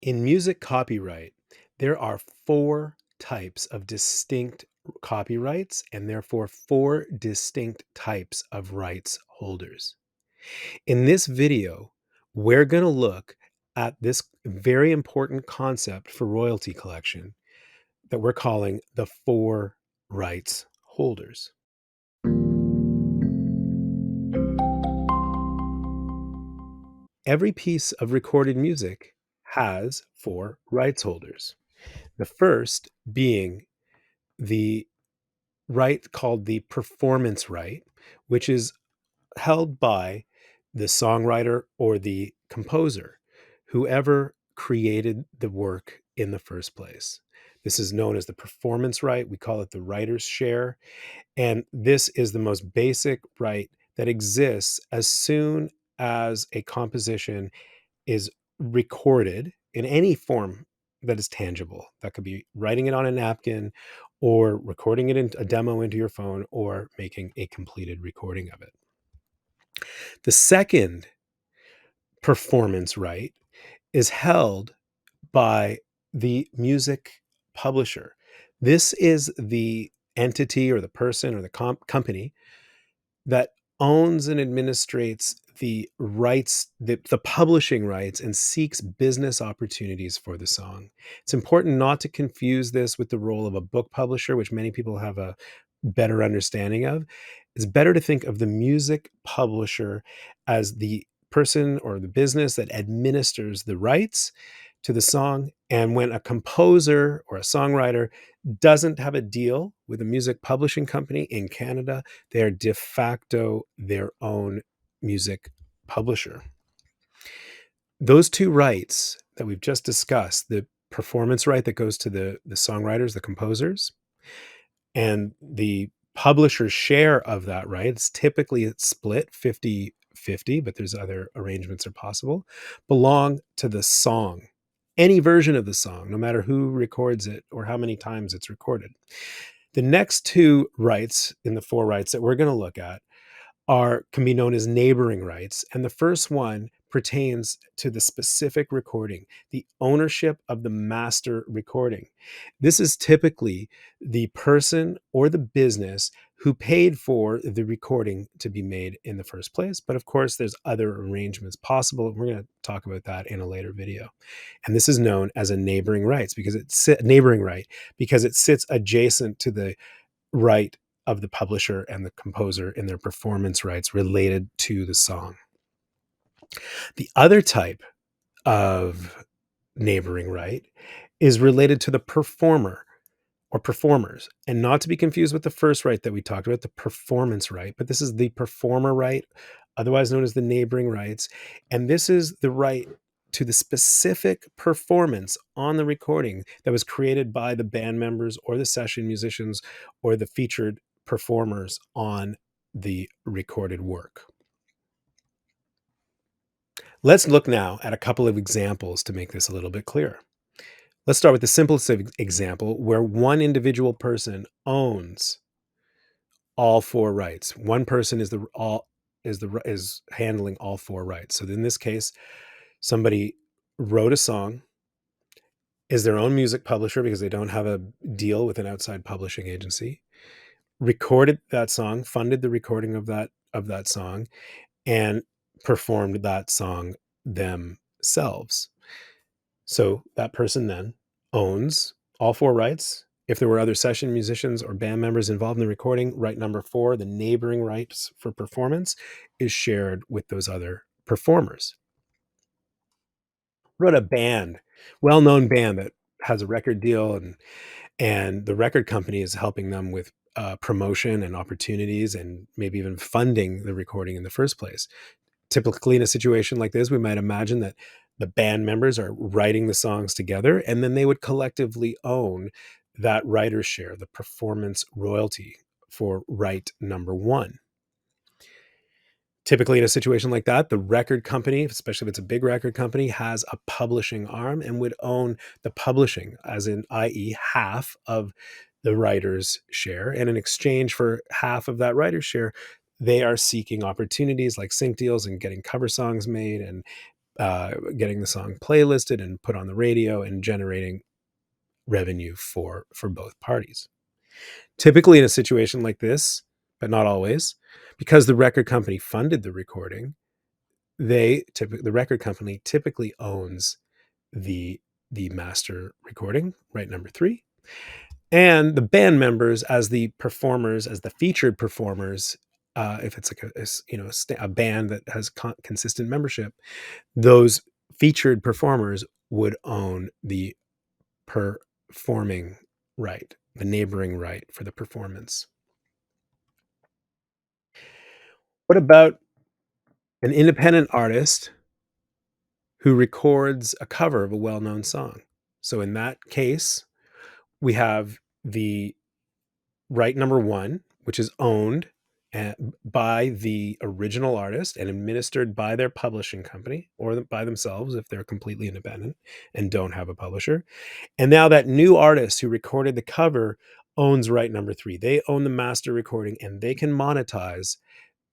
In music copyright, there are four types of distinct copyrights and therefore four distinct types of rights holders. In this video, we're going to look at this very important concept for royalty collection that we're calling the four rights holders. Every piece of recorded music has four rights holders. The first being the right called the performance right, which is held by the songwriter or the composer, whoever created the work in the first place. This is known as the performance right. We call it the writer's share. And this is the most basic right that exists as soon as a composition is recorded in any form that is tangible. That could be writing it on a napkin or recording it in a demo into your phone or making a completed recording of it. The second performance right is held by the music publisher. This is the entity or the person or the company that owns and administrates the rights, the publishing rights, and seeks business opportunities for the song. It's important not to confuse this with the role of a book publisher, which many people have a better understanding of. It's better to think of the music publisher as the person or the business that administers the rights to the song. And when a composer or a songwriter doesn't have a deal with a music publishing company in Canada, they are de facto their own music publisher. Those two rights that we've just discussed, the performance right that goes to the songwriters, the composers, and the publisher's share of that right, it's split 50-50, but there's other arrangements are possible, belong to the song. Any version of the song, no matter who records it or how many times it's recorded. The next two rights in the four rights that we're going to look at can be known as neighboring rights. And the first one pertains to the specific recording, the ownership of the master recording. This is typically the person or the business who paid for the recording to be made in the first place. But of course, there's other arrangements possible. We're going to talk about that in a later video. And this is known as a neighboring rights because neighboring right because it sits adjacent to the right of the publisher and the composer in their performance rights related to the song. The other type of neighboring right is related to the performer or performers, and not to be confused with the first right that we talked about, the performance right, but this is the performer right, otherwise known as the neighboring rights. And this is the right to the specific performance on the recording that was created by the band members or the session musicians or the featured performers on the recorded work. Let's look now at a couple of examples to make this a little bit clearer. Let's start with the simplest example where one individual person owns all four rights. One person is handling all four rights. So in this case, somebody wrote a song, is their own music publisher because they don't have a deal with an outside publishing agency, recorded that song, funded the recording of that song, and performed that song themselves. So that person then owns all four rights. If there were other session musicians or band members involved in the recording, right number 4, the neighboring rights for performance, is shared with those other performers. What about a band, well-known band that has a record deal and the record company is helping them with promotion and opportunities and maybe even funding the recording in the first place. Typically in a situation like this, we might imagine that the band members are writing the songs together and then they would collectively own that writer's share, the performance royalty for right number 1. Typically in a situation like that, the record company, especially if it's a big record company, has a publishing arm and would own the publishing, as in, i.e., half of the writer's share. And in exchange for half of that writer's share, they are seeking opportunities like sync deals and getting cover songs made and getting the song playlisted and put on the radio and generating revenue for both parties. Typically in a situation like this, but not always, because the record company funded the recording, the record company typically owns the master recording, right number 3, and the band members as the performers, as the featured performers. If it's like a band that has consistent membership, those featured performers would own the performing right, the neighboring right for the performance. What about an independent artist who records a cover of a well-known song? So in that case, we have the right number 1, which is owned by the original artist and administered by their publishing company or by themselves if they're completely independent and don't have a publisher. And now that new artist who recorded the cover owns right number 3. They own the master recording and they can monetize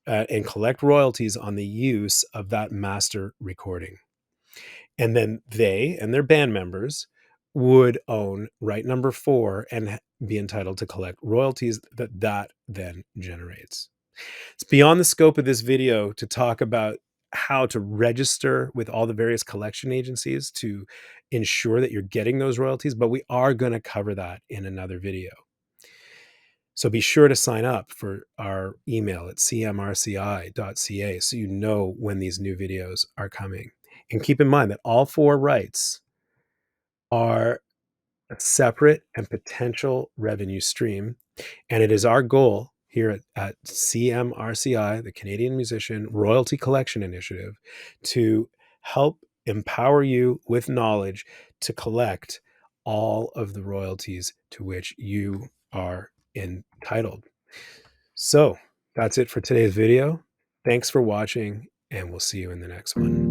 and collect royalties on the use of that master recording. And then they and their band members would own right number 4 and be entitled to collect royalties that then generates. It's beyond the scope of this video to talk about how to register with all the various collection agencies to ensure that you're getting those royalties, but we are going to cover that in another video. So be sure to sign up for our email at cmrci.ca so you know when these new videos are coming. And keep in mind that all 4 rights are a separate and potential revenue stream. And it is our goal here at CMRCI, the Canadian Musician Royalty Collection Initiative, to help empower you with knowledge to collect all of the royalties to which you are entitled. So that's it for today's video. Thanks for watching, and we'll see you in the next one.